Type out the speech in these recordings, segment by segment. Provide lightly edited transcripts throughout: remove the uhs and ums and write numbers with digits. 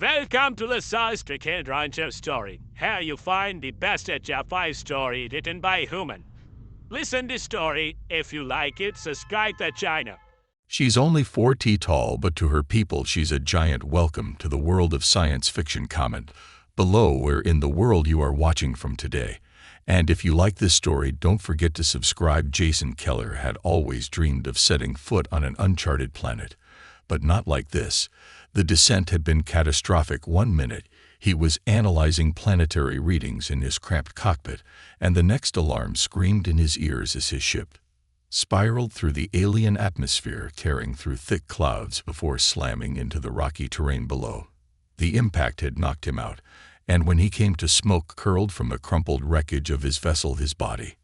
Welcome to the Sci-Fi Rancher story. Here you find the best HFY story written by human. Listen the story. If you like it, subscribe the channel. She's only 4 feet tall, but to her people she's a giant. Welcome to the world of science fiction. Comment below where in the world you are watching from today. And if you like this story, don't forget to subscribe. Jason Keller had always dreamed of setting foot on an uncharted planet. But not like this. The descent had been catastrophic. 1 minute, he was analyzing planetary readings in his cramped cockpit, and the next alarm screamed in his ears as his ship spiraled through the alien atmosphere, tearing through thick clouds before slamming into the rocky terrain below. The impact had knocked him out, and when he came to, smoke curled from the crumpled wreckage of his vessel, his body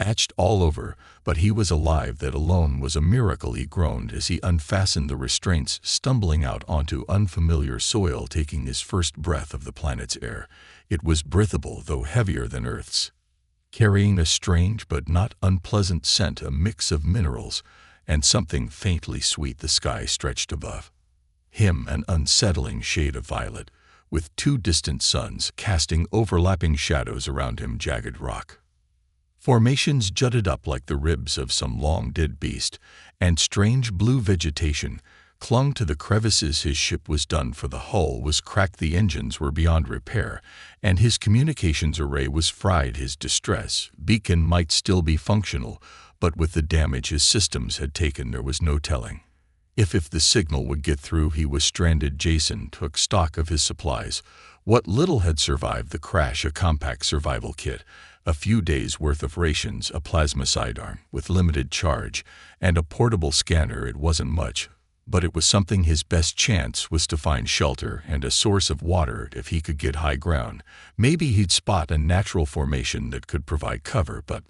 etched all over, but he was alive. That alone was a miracle. He groaned as he unfastened the restraints, stumbling out onto unfamiliar soil, taking his first breath of the planet's air. It was breathable, though heavier than Earth's, carrying a strange but not unpleasant scent, a mix of minerals and something faintly sweet. The sky stretched above him, an unsettling shade of violet, with 2 distant suns casting overlapping shadows around him. Jagged rock formations jutted up like the ribs of some long-dead beast, and strange blue vegetation clung to the crevices. His ship was done for. The hull was cracked, the engines were beyond repair, and his communications array was fried. His distress beacon might still be functional, but with the damage his systems had taken, there was no telling if the signal would get through. He was stranded. Jason took stock of his supplies, what little had survived the crash: a compact survival kit, a few days' worth of rations, a plasma sidearm with limited charge, and a portable scanner. It wasn't much, but it was something. His best chance was to find shelter and a source of water. If he could get high ground, maybe he'd spot a natural formation that could provide cover. But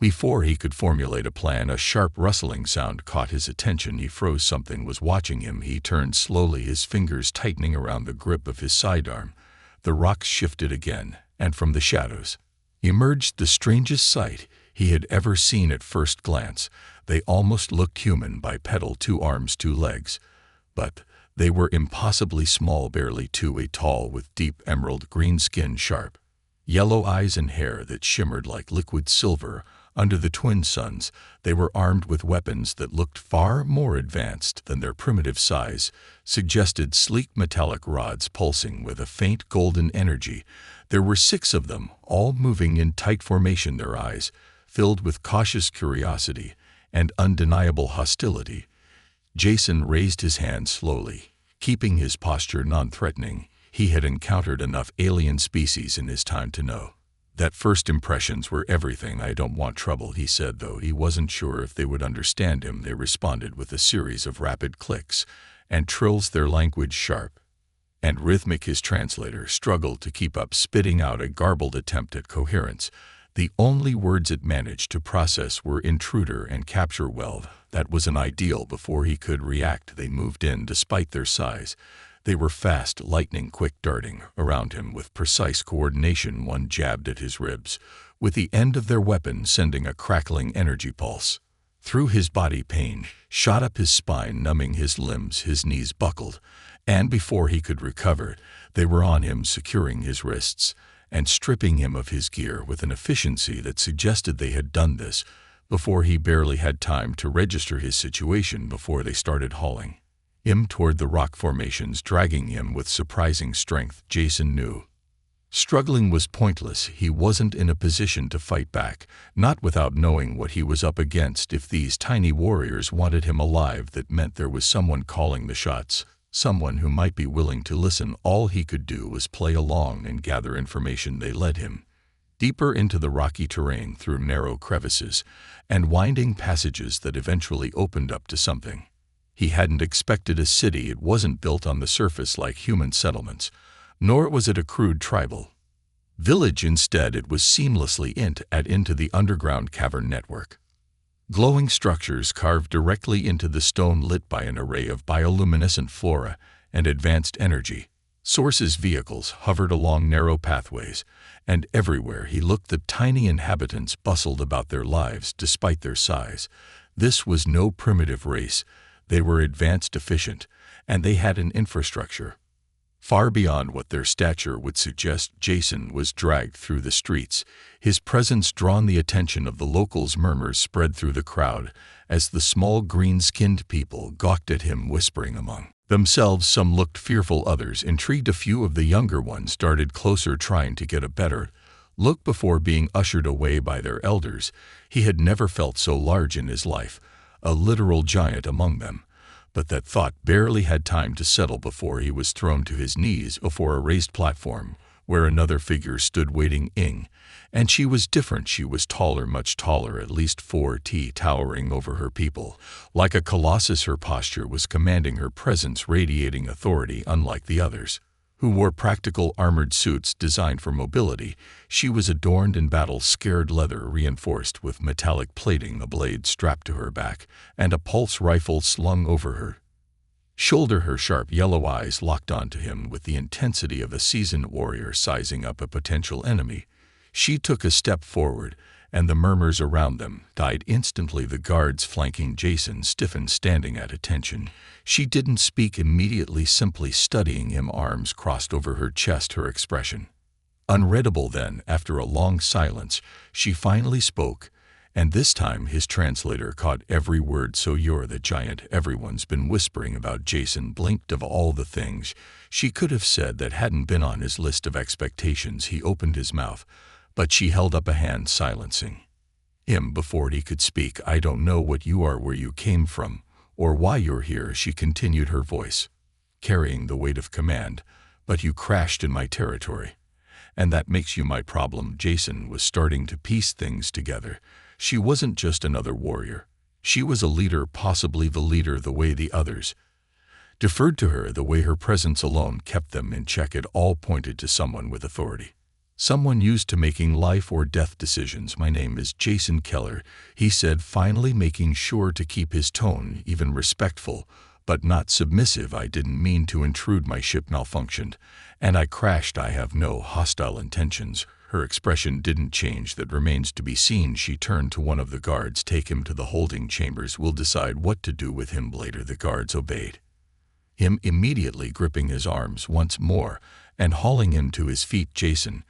before he could formulate a plan, a sharp rustling sound caught his attention. He froze. Something was watching him. He turned slowly, his fingers tightening around the grip of his sidearm. The rocks shifted again, and from the shadows emerged the strangest sight he had ever seen. At first glance, they almost looked human: bipedal, 2 arms, 2 legs. But they were impossibly small, barely 2 feet tall, with deep emerald green skin, sharp yellow eyes, and hair that shimmered like liquid silver under the twin suns. They were armed with weapons that looked far more advanced than their primitive size suggested: sleek metallic rods pulsing with a faint golden energy. There were 6 of them, all moving in tight formation, their eyes filled with cautious curiosity and undeniable hostility. Jason raised his hand slowly, keeping his posture non-threatening. He had encountered enough alien species in his time to know that first impressions were everything. "I don't want trouble," he said, though he wasn't sure if they would understand him. They responded with a series of rapid clicks and trills, their language sharp and rhythmic. His translator struggled to keep up, spitting out a garbled attempt at coherence. The only words it managed to process were intruder and capture. Well, that was an ideal. Before he could react, they moved in. Despite their size, they were fast, lightning quick, darting around him with precise coordination. One jabbed at his ribs with the end of their weapon, sending a crackling energy pulse through his body. Pain shot up his spine, numbing his limbs. His knees buckled, and before he could recover, they were on him, securing his wrists and stripping him of his gear with an efficiency that suggested they had done this before he barely had time to register his situation. Before they started hauling him toward the rock formations, dragging him with surprising strength, Jason knew struggling was pointless. He wasn't in a position to fight back, not without knowing what he was up against. If these tiny warriors wanted him alive, that meant there was someone calling the shots, someone who might be willing to listen. All he could do was play along and gather information. They led him deeper into the rocky terrain, through narrow crevices and winding passages that eventually opened up to something he hadn't expected: a city. It wasn't built on the surface like human settlements, nor was it a crude tribal village. Instead, it was seamlessly into the underground cavern network. Glowing structures carved directly into the stone, lit by an array of bioluminescent flora and advanced energy sources. Vehicles hovered along narrow pathways, and everywhere he looked, the tiny inhabitants bustled about their lives. Despite their size, this was no primitive race. They were advanced, efficient, and they had an infrastructure Far beyond what their stature would suggest, Jason was dragged through the streets. His presence drawn the attention of the locals. Murmurs spread through the crowd as the small green-skinned people gawked at him, whispering among themselves. Some looked fearful, others intrigued. A few of the younger ones darted closer, trying to get a better look before being ushered away by their elders. He had never felt so large in his life, a literal giant among them. But that thought barely had time to settle before he was thrown to his knees before a raised platform where another figure stood waiting. And she was different. She was taller, much taller, at least 4 feet, towering over her people. Like a colossus, her posture was commanding, her presence radiating authority. Unlike the others, who wore practical armored suits designed for mobility, she was adorned in battle-scarred leather reinforced with metallic plating, a blade strapped to her back, and a pulse rifle slung over her shoulder. Her sharp yellow eyes locked onto him with the intensity of a seasoned warrior sizing up a potential enemy. She took a step forward, and the murmurs around them died instantly. The guards flanking Jason stiffened, standing at attention. She didn't speak immediately, simply studying him, arms crossed over her chest, her expression unreadable. Then, after a long silence, she finally spoke, and this time his translator caught every word. "So you're the giant everyone's been whispering about." Jason blinked. Of all the things she could have said that hadn't been on his list of expectations, he opened his mouth, but she held up a hand, silencing him before he could speak. "I don't know what you are, where you came from, or why you're here," she continued, her voice carrying the weight of command, "but you crashed in my territory, and that makes you my problem." Jason was starting to piece things together. She wasn't just another warrior. She was a leader, possibly the leader. The way the others deferred to her, the way her presence alone kept them in check, it all pointed to someone with authority. Someone used to making life or death decisions. "My name is Jason Keller," he said, finally, making sure to keep his tone even respectful, but not submissive. "I didn't mean to intrude. My ship malfunctioned, and I crashed. I have no hostile intentions." Her expression didn't change. "That remains to be seen." She turned to one of the guards. "Take him to the holding chambers. We'll decide what to do with him later." The guards obeyed him immediately, gripping his arms once more and hauling him to his feet. Jason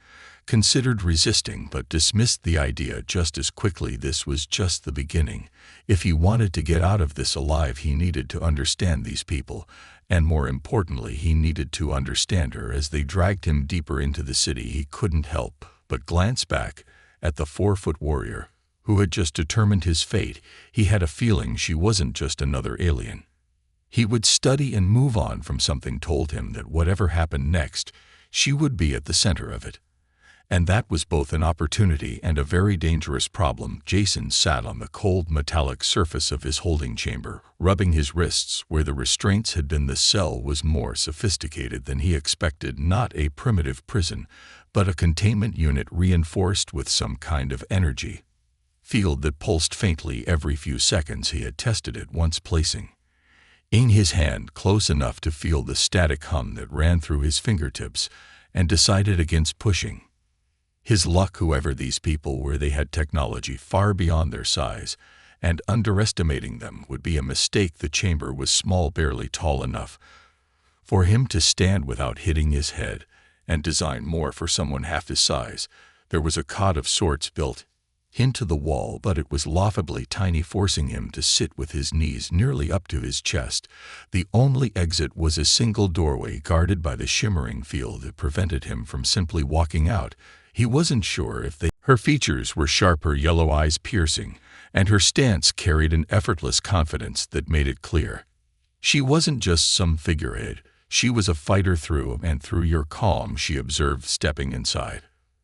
considered resisting, but dismissed the idea just as quickly. This was just the beginning. If he wanted to get out of this alive, he needed to understand these people, and more importantly, he needed to understand her. As they dragged him deeper into the city, he couldn't help but glance back at the 4-foot warrior who had just determined his fate. He had a feeling she wasn't just another alien. He would study and move on from something told him that whatever happened next, she would be at the center of it. And that was both an opportunity and a very dangerous problem. Jason sat on the cold metallic surface of his holding chamber, rubbing his wrists where the restraints had been. The cell was more sophisticated than he expected, not a primitive prison, but a containment unit reinforced with some kind of energy field that pulsed faintly every few seconds. He had tested it once, placing his hand close enough to feel the static hum that ran through his fingertips, and decided against pushing his luck. Whoever these people were, they had technology far beyond their size, and underestimating them would be a mistake. The chamber was small, barely tall enough for him to stand without hitting his head, and designed more for someone half his size. There was a cot of sorts built into the wall, but it was laughably tiny, forcing him to sit with his knees nearly up to his chest. The only exit was a single doorway guarded by the shimmering field that prevented him from simply walking out. He wasn't sure if they. Her features were sharp, her yellow eyes piercing, and her stance carried an effortless confidence that made it clear she wasn't just some figurehead. She was a fighter through and through. "You're calm," she observed, stepping inside.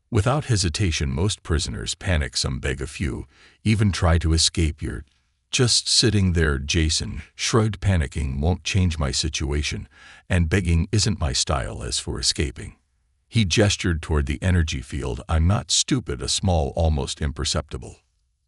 Without hesitation, most prisoners panic, some beg, a few even try to escape. "You're just sitting there," Jason shrugged. "Panicking won't change my situation, and begging isn't my style. As for escaping," he gestured toward the energy field, "I'm not stupid." A small, almost imperceptible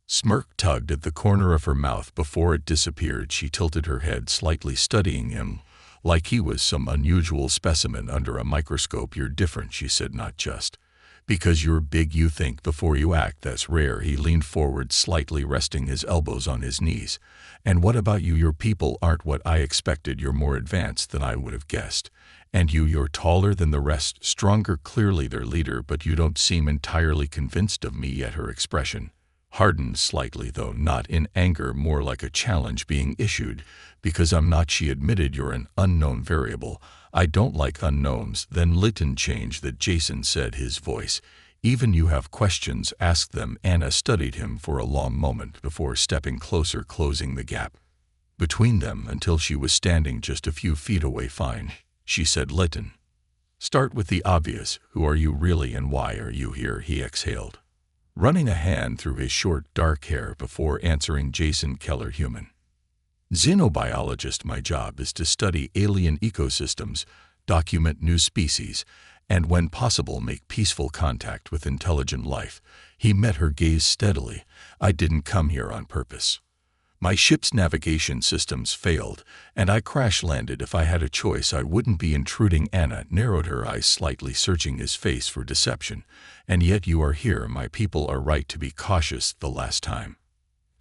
smirk tugged at the corner of her mouth before it disappeared. She tilted her head slightly, studying him like he was some unusual specimen under a microscope. "You're different," she said, "not just because you're big. You think before you act. That's rare." He leaned forward slightly, resting his elbows on his knees. "And what about you? Your people aren't what I expected. You're more advanced than I would have guessed, And you're taller than the rest, stronger, clearly their leader, but you don't seem entirely convinced of me yet." Her expression hardened slightly, though not in anger, more like a challenge being issued. "Because I'm not," she admitted. "You're an unknown variable. I don't like unknowns." "Then little change that," Jason said, his voice. "Even you have questions, ask them." Anna studied him for a long moment before stepping closer, closing the gap between them until she was standing just a few feet away. "Fine," she said. "Litton, start with the obvious. Who are you really and why are you here?" He exhaled, running a hand through his short, dark hair before answering. "Jason Keller, human xenobiologist. My job is to study alien ecosystems, document new species, and when possible make peaceful contact with intelligent life." He met her gaze steadily. "I didn't come here on purpose. My ship's navigation systems failed, and I crash-landed. If I had a choice, I wouldn't be intruding." Anna narrowed her eyes slightly, searching his face for deception. "And yet you are here. My people are right to be cautious. The last time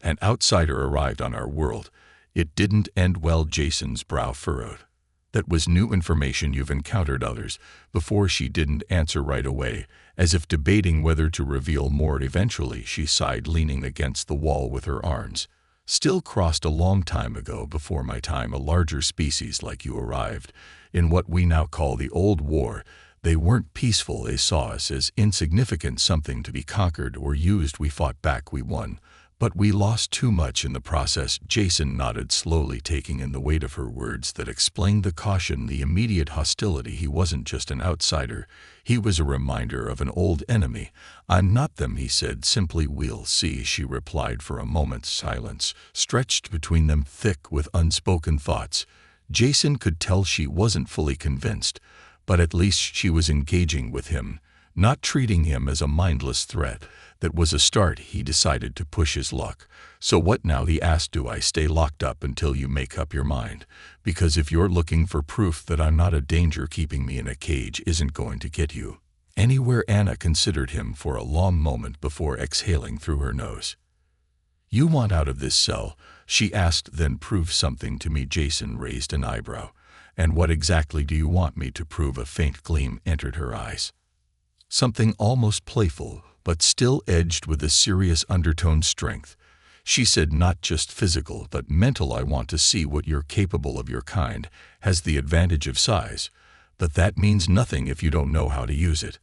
an outsider arrived on our world, it didn't end well." Jason's brow furrowed. "That was new information. You've encountered others before." She didn't answer right away, as if debating whether to reveal more. Eventually, she sighed, leaning against the wall with her arms still crossed. "A long time ago, before my time, a larger species like you arrived in what we now call the Old War. They weren't peaceful. They saw us as insignificant, something to be conquered or used. We fought back, we won, but we lost too much in the process." Jason nodded slowly, taking in the weight of her words that explained the caution, the immediate hostility. He wasn't just an outsider, he was a reminder of an old enemy. "I'm not them," he said simply. "We'll see," she replied. For a moment, silence stretched between them, thick with unspoken thoughts. Jason could tell she wasn't fully convinced, but at least she was engaging with him, not treating him as a mindless threat. That was a start. He decided to push his luck. "So what now?" he asked. "Do I stay locked up until you make up your mind? Because if you're looking for proof that I'm not a danger, keeping me in a cage isn't going to get you anywhere." Anna considered him for a long moment before exhaling through her nose. "You want out of this cell?" she asked. "Then prove something to me." Jason raised an eyebrow. "And what exactly do you want me to prove?" A faint gleam entered her eyes, something almost playful, but still edged with a serious undertone. "Strength," she said. "Not just physical, but mental. I want to see what you're capable of. Your kind has the advantage of size, but that means nothing if you don't know how to use it.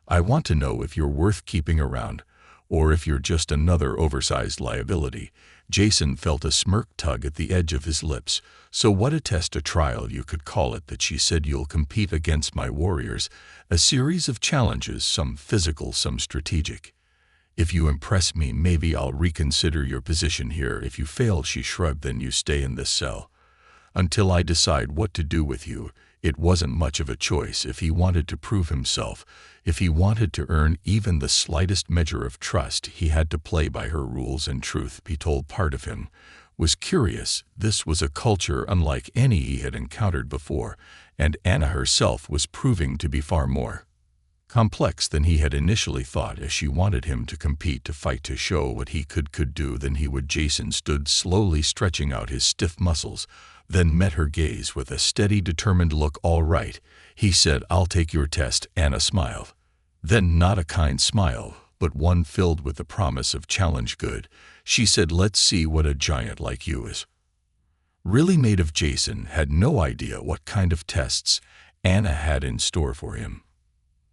I want to know if you're worth keeping around, or if you're just another oversized liability." Jason felt a smirk tug at the edge of his lips. "So what? A test, a trial, you could call it that," she said. "You'll compete against my warriors, a series of challenges, some physical, some strategic. If you impress me, maybe I'll reconsider your position here. If you fail," she shrugged, "then you stay in this cell until I decide what to do with you." It wasn't much of a choice. If he wanted to prove himself, if he wanted to earn even the slightest measure of trust, he had to play by her rules. And truth be told, part of him was curious. This was a culture unlike any he had encountered before, and Anna herself was proving to be far more complex than he had initially thought. As she wanted him to compete, to fight, to show what he could do, then he would. Jason stood slowly, stretching out his stiff muscles, then met her gaze with a steady, determined look. "All right," he said, "I'll take your test." Anna smiled. Then, not a kind smile, but one filled with the promise of challenge. "Good," she said. "Let's see what a giant like you is really made of." Jason had no idea what kind of tests Anna had in store for him,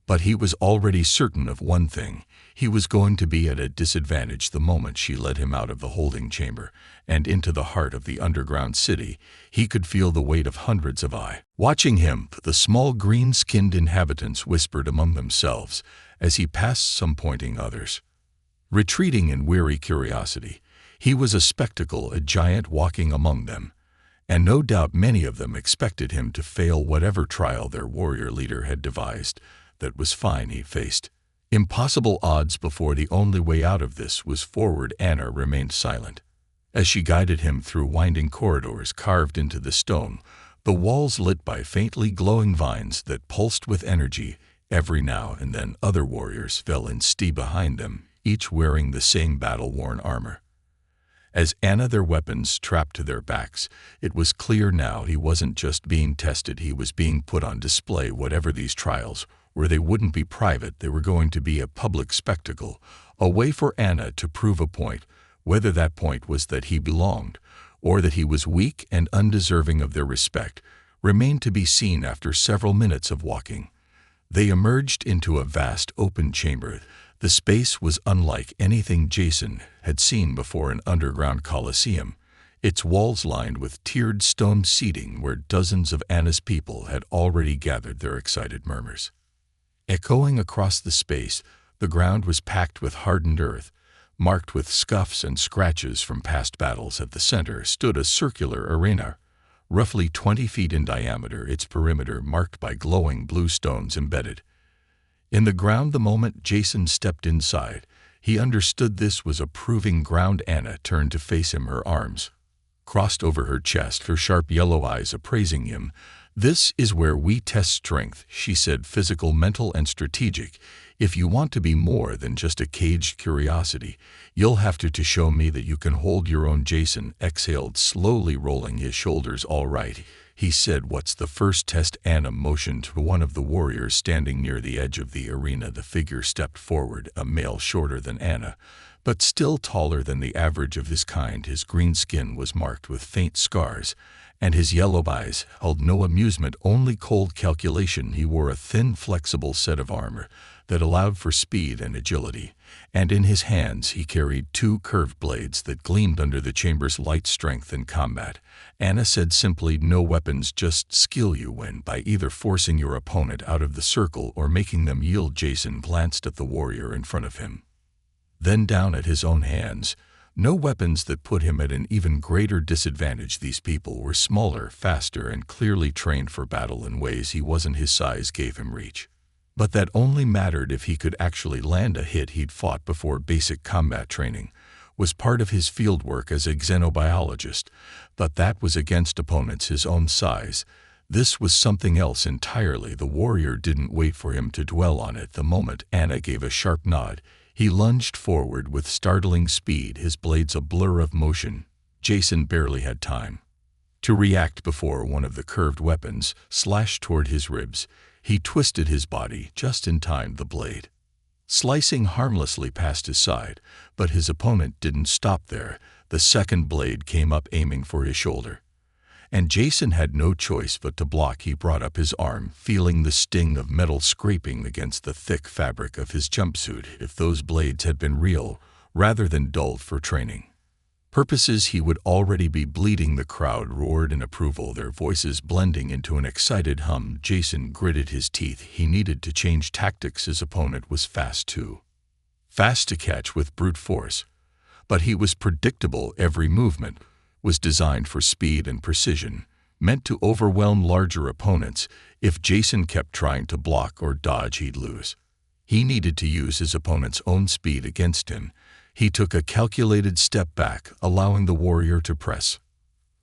but he was already certain of one thing: he was going to be at a disadvantage the moment she led him out of the holding chamber and into the heart of the underground city. He could feel the weight of hundreds of eyes watching him. The small green-skinned inhabitants whispered among themselves as he passed, some pointing, others retreating in weary curiosity. He was a spectacle, a giant walking among them, and no doubt many of them expected him to fail whatever trial their warrior leader had devised. That was fine. He faced impossible odds before. The only way out of this was forward. Anna remained silent as she guided him through winding corridors carved into the stone, the walls lit by faintly glowing vines that pulsed with energy. Every now and then other warriors fell in step behind them, each wearing the same battle-worn armor. As Anna their weapons trapped to their backs, it was clear now he wasn't just being tested, he was being put on display. Whatever these trials were, they wouldn't be private, they were going to be a public spectacle, a way for Anna to prove a point, whether that point was that he belonged, or that he was weak and undeserving of their respect, remained to be seen. After several minutes of walking, they emerged into a vast open chamber. The space was unlike anything Jason had seen before, an underground coliseum, its walls lined with tiered stone seating where dozens of Anna's people had already gathered. Their excited murmurs echoing across the space. The ground was packed with hardened earth, marked with scuffs and scratches from past battles. At the center stood a circular arena, roughly 20 feet in diameter, its perimeter marked by glowing blue stones embedded in the ground. The moment Jason stepped inside, he understood this was a proving ground. Anna turned to face him, her arms crossed over her chest, her sharp yellow eyes appraising him. "This is where we test strength," she said, "physical, mental, and strategic. If you want to be more than just a caged curiosity, you'll have to show me that you can hold your own." Jason exhaled, slowly rolling his shoulders. "All right," he said, "what's the first test?" Anna motioned to one of the warriors standing near the edge of the arena. The figure stepped forward, a male shorter than Anna, but still taller than the average of his kind. His green skin was marked with faint scars, and his yellow eyes held no amusement, only cold calculation. He wore a thin, flexible set of armor that allowed for speed and agility, and in his hands he carried two curved blades that gleamed under the chamber's light. "Strength in combat," Anna said simply. "No weapons, just skill. You win by either forcing your opponent out of the circle or making them yield." Jason glanced at the warrior in front of him, then down at his own hands. No weapons, that put him at an even greater disadvantage. These people were smaller, faster, and clearly trained for battle in ways he wasn't. His size gave him reach, but that only mattered if he could actually land a hit. He'd fought before. Basic combat training was part of his fieldwork as a xenobiologist, but that was against opponents his own size. This was something else entirely. The warrior didn't wait for him to dwell on it. The moment Anna gave a sharp nod, he lunged forward with startling speed, his blades a blur of motion. Jason barely had time to react before one of the curved weapons slashed toward his ribs. He twisted his body just in time, the blade slicing harmlessly past his side. But his opponent didn't stop there. The second blade came up, aiming for his shoulder, and Jason had no choice but to block. He brought up his arm, feeling the sting of metal scraping against the thick fabric of his jumpsuit. If those blades had been real, rather than dulled for training purposes, he would already be bleeding. The crowd roared in approval, their voices blending into an excited hum. Jason gritted his teeth. He needed to change tactics. His opponent was fast too. Fast to catch with brute force, but he was predictable. Every movement was designed for speed and precision, meant to overwhelm larger opponents. If Jason kept trying to block or dodge, he'd lose. He needed to use his opponent's own speed against him. He took a calculated step back, allowing the warrior to press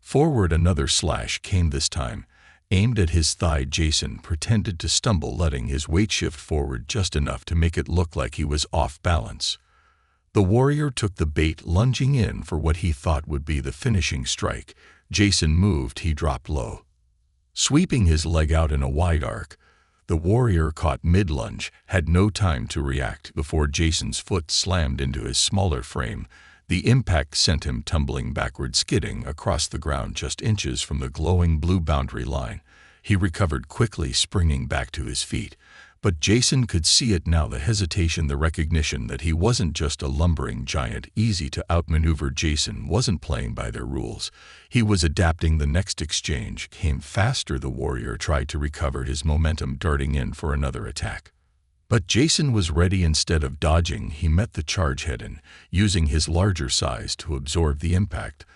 forward. Another slash came, this time aimed at his thigh. Jason pretended to stumble, letting his weight shift forward just enough to make it look like he was off balance. The warrior took the bait, lunging in for what he thought would be the finishing strike. Jason moved. He dropped low, sweeping his leg out in a wide arc. The warrior caught mid-lunge, had no time to react before Jason's foot slammed into his smaller frame. The impact sent him tumbling backward, skidding across the ground just inches from the glowing blue boundary line. He recovered quickly, springing back to his feet. But Jason could see it now, the hesitation, the recognition that he wasn't just a lumbering giant, easy to outmaneuver. Jason wasn't playing by their rules. He was adapting. The next exchange came faster. The warrior tried to recover his momentum, darting in for another attack. But Jason was ready. Instead of dodging, he met the charge head-on, using his larger size to absorb the impact.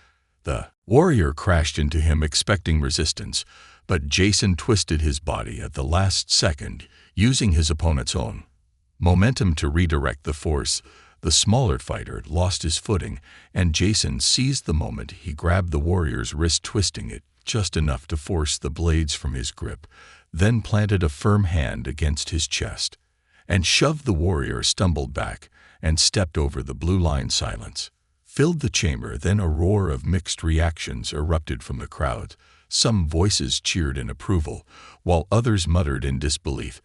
The warrior crashed into him, expecting resistance, but Jason twisted his body at the last second, using his opponent's own momentum to redirect the force. The smaller fighter lost his footing, and Jason seized the moment. He grabbed the warrior's wrist, twisting it just enough to force the blades from his grip, then planted a firm hand against his chest and shoved. The warrior stumbled back and stepped over the blue line. Silence filled the chamber. Then a roar of mixed reactions erupted from the crowd. Some voices cheered in approval, while others muttered in disbelief.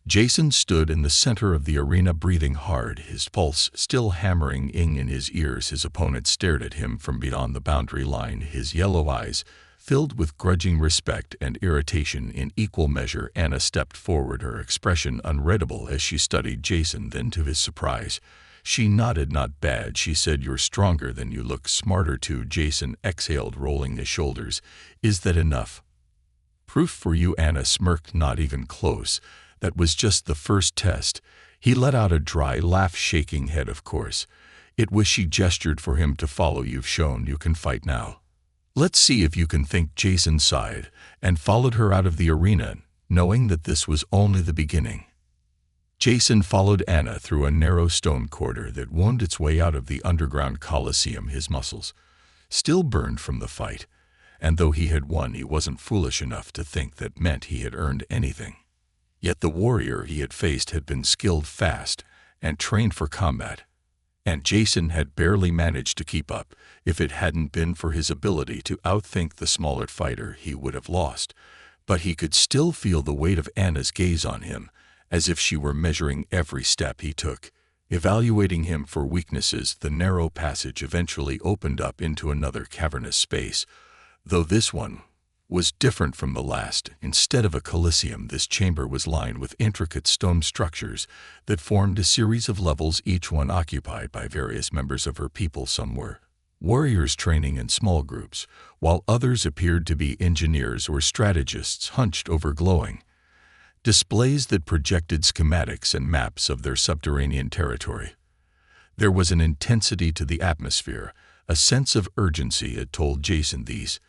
Jason stood in the center of the arena, breathing hard, his pulse still hammering in his ears. His opponent stared at him from beyond the boundary line, his yellow eyes filled with grudging respect and irritation in equal measure. Anna stepped forward, her expression unreadable as she studied Jason. Then, to his surprise, she nodded. "Not bad," she said. "You're stronger than you look, smarter too." Jason exhaled, rolling his shoulders. "Is that enough?" "Proof for you," Anna smirked. "Not even close. That was just the first test." He let out a dry laugh, shaking head. "Of course it was." She gestured for him to follow. "You've shown you can fight now. Let's see if you can think." Jason sighed and followed her out of the arena, knowing that this was only the beginning. Jason followed Anna through a narrow stone corridor that wound its way out of the underground coliseum. His muscles still burned from the fight, and though he had won, he wasn't foolish enough to think that meant he had earned anything. Yet the warrior he had faced had been skilled, fast, and trained for combat, and Jason had barely managed to keep up. If it hadn't been for his ability to outthink the smaller fighter, he would have lost. But he could still feel the weight of Anna's gaze on him, as if she were measuring every step he took, evaluating him for weaknesses. The narrow passage eventually opened up into another cavernous space, though this one was different from the last. Instead of a coliseum, this chamber was lined with intricate stone structures that formed a series of levels, each one occupied by various members of her people. Some were warriors training in small groups, while others appeared to be engineers or strategists hunched over glowing displays that projected schematics and maps of their subterranean territory. There was an intensity to the atmosphere, a sense of urgency. It told Jason these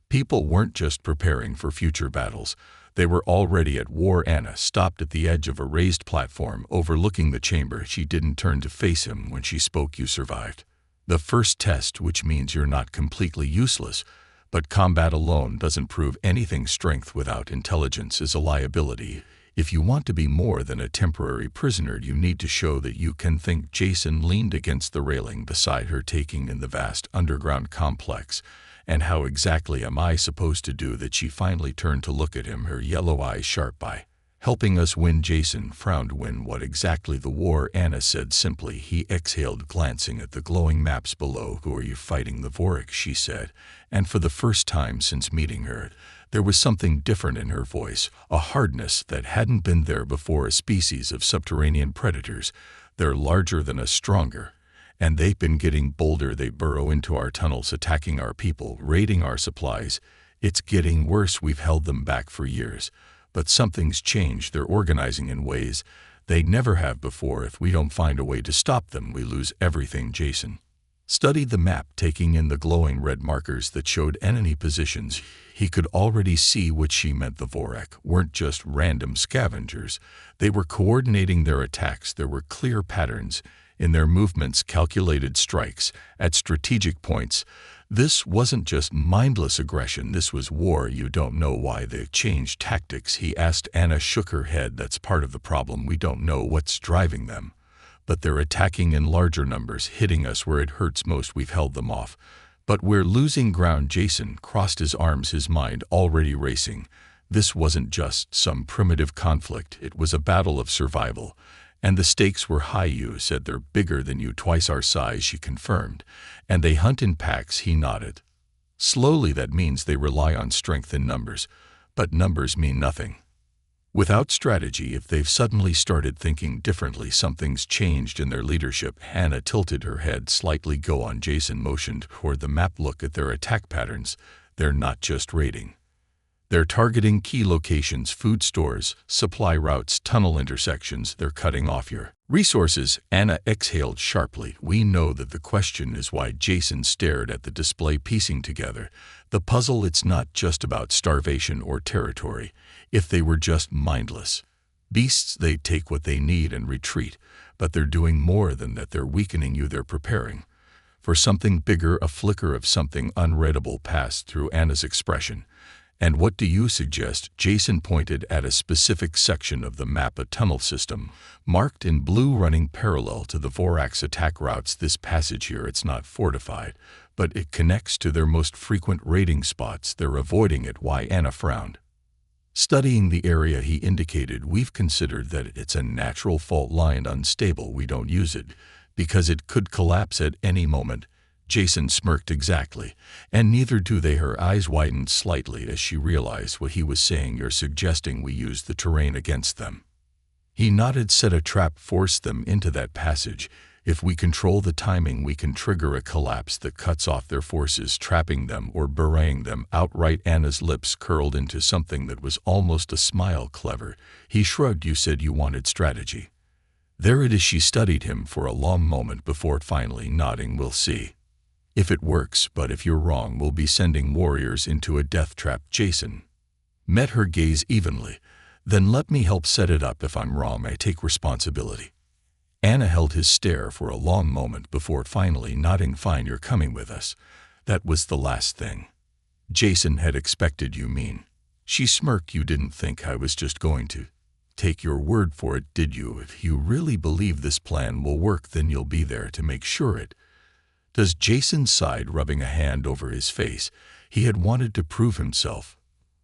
people weren't just preparing for future battles, they were already at war. Anna stopped at the edge of a raised platform overlooking the chamber. She didn't turn to face him when she spoke. "You survived the first test, which means you're not completely useless. But combat alone doesn't prove anything. Strength without intelligence is a liability. If you want to be more than a temporary prisoner, you need to show that you can think." Jason leaned against the railing beside her, taking in the vast underground complex. "And how exactly am I supposed to do that?" She finally turned to look at him, her yellow eyes sharp. "By helping us win." Jason frowned. "Win what exactly?" "The war," Anna said simply. He exhaled, glancing at the glowing maps below. "Who are you fighting?" "The Vorik," she said, and for the first time since meeting her, there was something different in her voice, a hardness that hadn't been there before. "A species of subterranean predators. They're larger than us, stronger, and they've been getting bolder. They burrow into our tunnels, attacking our people, raiding our supplies. It's getting worse. We've held them back for years, but something's changed. They're organizing in ways they never have before. If we don't find a way to stop them, we lose everything." Jason studied the map, taking in the glowing red markers that showed enemy positions. He could already see what she meant. The Vorik weren't just random scavengers. They were coordinating their attacks. There were clear patterns in their movements, calculated strikes at strategic points. This wasn't just mindless aggression, this was war. "You don't know why they've changed tactics?" he asked. Anna shook her head. "That's part of the problem. We don't know what's driving them. But they're attacking in larger numbers, hitting us where it hurts most. We've held them off, but we're losing ground." Jason crossed his arms, his mind already racing. This wasn't just some primitive conflict, it was a battle of survival. "And the stakes were high." "You said they're bigger than you, twice our size," she confirmed. "And they hunt in packs." He nodded slowly. "That means they rely on strength in numbers, but numbers mean nothing without strategy. If they've suddenly started thinking differently, something's changed in their leadership." Hannah tilted her head slightly. "Go on." Jason motioned toward the map. "Look at their attack patterns. They're not just raiding. They're targeting key locations, food stores, supply routes, tunnel intersections. They're cutting off your resources." Anna exhaled sharply. "We know that. The question is why." Jason stared at the display, piecing together the puzzle. "It's not just about starvation or territory. If they were just mindless beasts, they'd take what they need and retreat. But they're doing more than that. They're weakening you. They're preparing for something bigger." A flicker of something unreadable passed through Anna's expression, And what do you suggest? Jason pointed at a specific section of the map, a tunnel system, marked in blue running parallel to the Vorax attack routes. This passage here, it's not fortified, but it connects to their most frequent raiding spots. They're avoiding it. Why? Anna frowned. Studying the area, he indicated, we've considered that it's a natural fault line, unstable. We don't use it because it could collapse at any moment. Jason smirked. Exactly, and neither do they. Her eyes widened slightly as she realized what he was saying. You're suggesting we use the terrain against them? He nodded. Set a trap, force them into that passage. If we control the timing, we can trigger a collapse that cuts off their forces, trapping them or burying them outright. Anna's lips curled into something that was almost a smile. Clever. He shrugged. You said you wanted strategy. There it is. She studied him for a long moment before finally nodding. We'll see if it works, but if you're wrong, we'll be sending warriors into a death trap. Jason met her gaze evenly. Then let me help set it up. If I'm wrong, I take responsibility. Anna held his stare for a long moment before finally nodding. Fine, you're coming with us. That was the last thing Jason had expected. You mean? She smirked. You didn't think I was just going to take your word for it, did you? If you really believe this plan will work, then you'll be there to make sure it does. Jason sighed, rubbing a hand over his face. He had wanted to prove himself,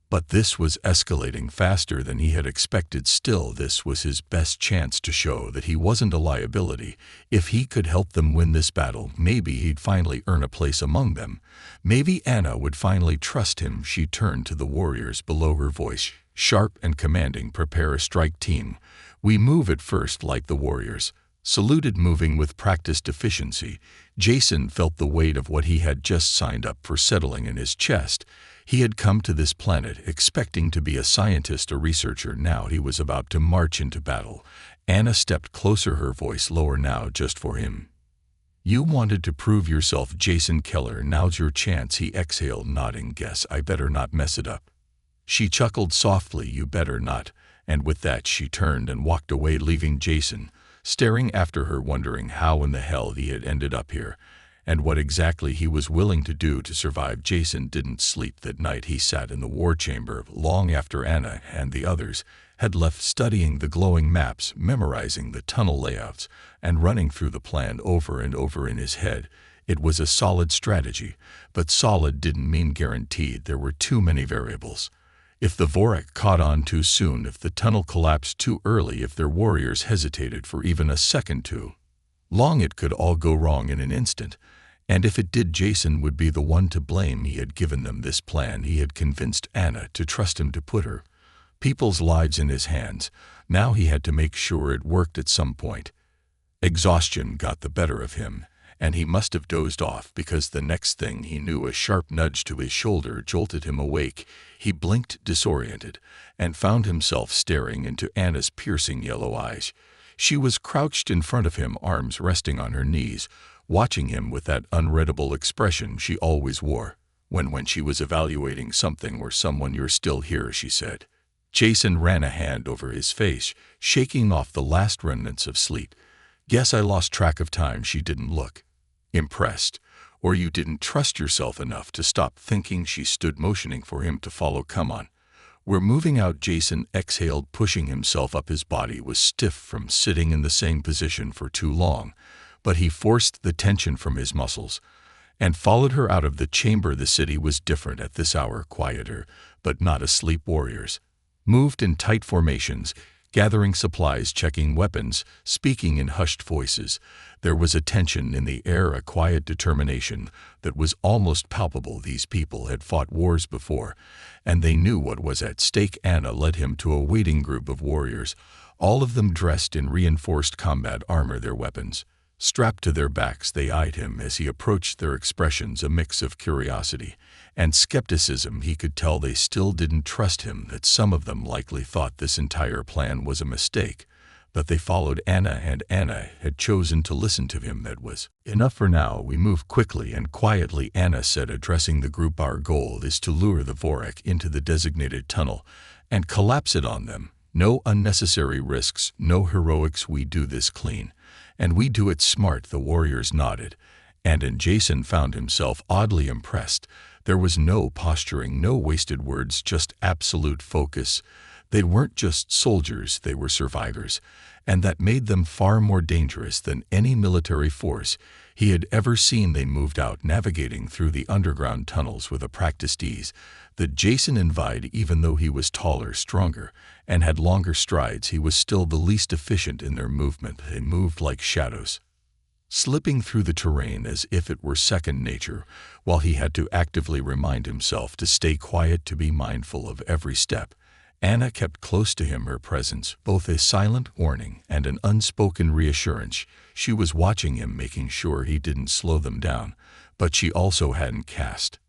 but this was escalating faster than he had expected. Still, this was his best chance to show that he wasn't a liability. If he could help them win this battle, maybe he'd finally earn a place among them. Maybe Anna would finally trust him. She turned to the warriors below, her voice sharp and commanding. Prepare a strike team. We move at first. Like the warriors saluted, moving with practiced efficiency. Jason felt the weight of what he had just signed up for settling in his chest. He had come to this planet expecting to be a scientist, a researcher. Now he was about to march into battle. Anna stepped closer, her voice lower now, just for him. You wanted to prove yourself, Jason Keller. Now's your chance. He exhaled, nodding. Guess I better not mess it up. She chuckled softly. You better not. And with that, she turned and walked away, leaving Jason staring after her, wondering how in the hell he had ended up here and what exactly he was willing to do to survive. Jason didn't sleep that night. He sat in the war chamber long after Anna and the others had left, studying the glowing maps, memorizing the tunnel layouts, and running through the plan over and over in his head. It was a solid strategy, but solid didn't mean guaranteed. There were too many variables. If the Vorak caught on too soon, if the tunnel collapsed too early, if their warriors hesitated for even a second too long, it could all go wrong in an instant. And if it did, Jason would be the one to blame. He had given them this plan. He had convinced Anna to trust him to put her people's lives in his hands. Now he had to make sure it worked at some point. Exhaustion got the better of him, and he must have dozed off, because the next thing he knew, a sharp nudge to his shoulder jolted him awake. He blinked, disoriented, and found himself staring into Anna's piercing yellow eyes. She was crouched in front of him, arms resting on her knees, watching him with that unreadable expression she always wore when she was evaluating something or someone. You're still here, she said. Jason ran a hand over his face, shaking off the last remnants of sleep. Guess I lost track of time. She didn't look impressed. Or you didn't trust yourself enough to stop thinking. She stood, motioning for him to follow. Come on. We're moving out. Jason exhaled, pushing himself up. His body was stiff from sitting in the same position for too long, but he forced the tension from his muscles and followed her out of the chamber. The city was different at this hour, quieter, but not asleep. Warriors moved in tight formations, gathering supplies, checking weapons, speaking in hushed voices. There was a tension in the air, a quiet determination that was almost palpable. These people had fought wars before, and they knew what was at stake. Anna led him to a waiting group of warriors, all of them dressed in reinforced combat armor, their weapons strapped to their backs. They eyed him as he approached, their expressions a mix of curiosity and skepticism. He could tell they still didn't trust him, that some of them likely thought this entire plan was a mistake, but they followed Anna, and Anna had chosen to listen to him. That was enough for now. We move quickly and quietly, Anna said, addressing the group. Our goal is to lure the Vorak into the designated tunnel and collapse it on them. No unnecessary risks, no heroics. We do this clean, and we do it smart. The warriors nodded, and Jason found himself oddly impressed. There was no posturing, no wasted words, just absolute focus. They weren't just soldiers, they were survivors, and that made them far more dangerous than any military force he had ever seen. They moved out, navigating through the underground tunnels with a practiced ease that Jason envied. Even though he was taller, stronger, and had longer strides, he was still the least efficient in their movement. They moved like shadows, slipping through the terrain as if it were second nature, while he had to actively remind himself to stay quiet, to be mindful of every step. Anna kept close to him, her presence both a silent warning and an unspoken reassurance. She was watching him, making sure he didn't slow them down, but she also hadn't cast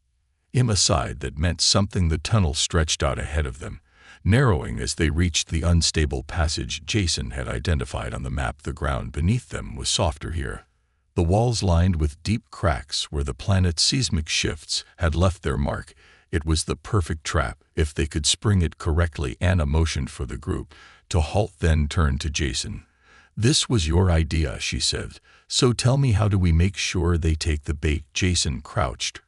him aside. That meant something. The tunnel stretched out ahead of them, narrowing as they reached the unstable passage Jason had identified on the map. The ground beneath them was softer here, the walls lined with deep cracks where the planet's seismic shifts had left their mark. It was the perfect trap if they could spring it correctly. Anna motioned for the group to halt, then turned to Jason. "This was your idea," she said. "So tell me, how do we make sure they take the bait?" Jason crouched,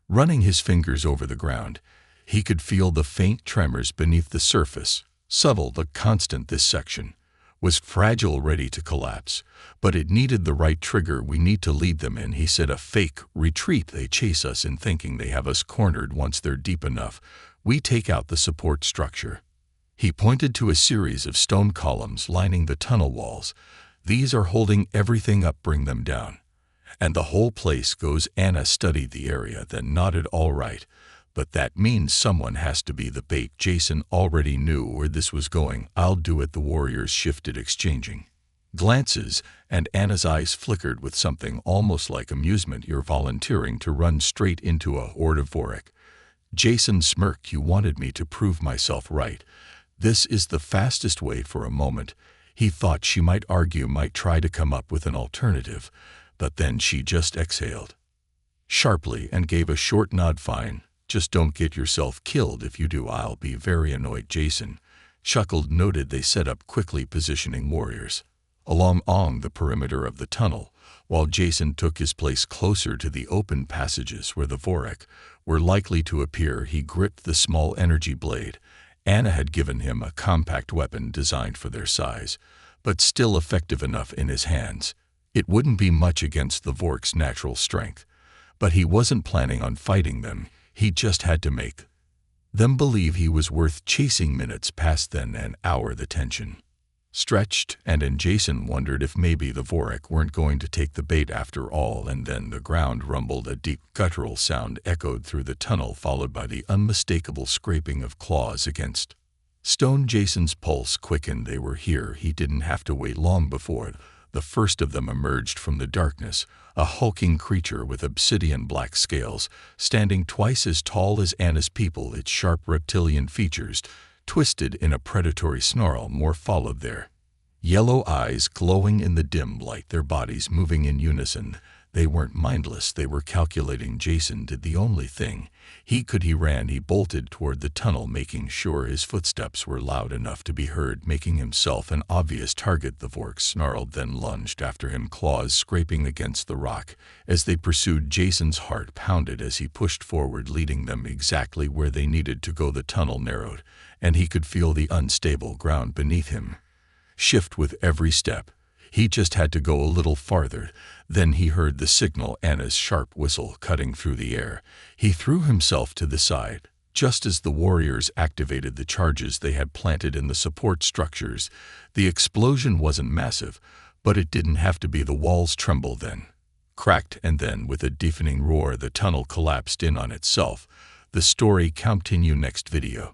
running his fingers over the ground. He could feel the faint tremors beneath the surface, subtle, the constant. This section was fragile, ready to collapse, but it needed the right trigger. "We need to lead them in," he said. "A fake retreat. They chase us in, thinking they have us cornered. Once they're deep enough, we take out the support structure." He pointed to a series of stone columns lining the tunnel walls. "These are holding everything up. Bring them down, and the whole place goes." Anna studied the area, then nodded. "All right. But that means someone has to be the bait." Jason already knew where this was going. "I'll do it." The warriors shifted, exchanging glances, and Anna's eyes flickered with something almost like amusement. "You're volunteering to run straight into a horde of Vorik?" Jason smirked. "You wanted me to prove myself right. This is the fastest way." For a moment, he thought she might argue, might try to come up with an alternative, but then she just exhaled sharply and gave a short nod. "Fine. Just don't get yourself killed. If you do, I'll be very annoyed." Jason chuckled. Noted. They set up quickly, positioning warriors along the perimeter of the tunnel, while Jason took his place closer to the open passages where the Vorik were likely to appear. He gripped the small energy blade. Anna had given him a compact weapon designed for their size, but still effective enough in his hands. It wouldn't be much against the Vork's natural strength, but he wasn't planning on fighting them. He just had to make them believe he was worth chasing. Minutes passed, then an hour. The tension stretched, and Jason wondered if maybe the Vorik weren't going to take the bait after all. And then the ground rumbled. A deep guttural sound echoed through the tunnel, followed by the unmistakable scraping of claws against stone. Jason's pulse quickened. They were here. He didn't have to wait long before the first of them emerged from the darkness, a hulking creature with obsidian-black scales, standing twice as tall as Anna's people, its sharp reptilian features twisted in a predatory snarl. More followed, their yellow eyes glowing in the dim light, their bodies moving in unison. They weren't mindless, they were calculating. Jason did the only thing he could. He ran, he bolted toward the tunnel, making sure his footsteps were loud enough to be heard, making himself an obvious target. The Vork snarled, then lunged after him, claws scraping against the rock. As they pursued, Jason's heart pounded as he pushed forward, leading them exactly where they needed to go. The tunnel narrowed, and he could feel the unstable ground beneath him shift with every step. He just had to go a little farther. Then he heard the signal, Anna's sharp whistle cutting through the air. He threw himself to the side, just as the warriors activated the charges they had planted in the support structures. The explosion wasn't massive, but it didn't have to be. The walls trembled, then cracked, and then with a deafening roar, the tunnel collapsed in on itself. The story continues next video.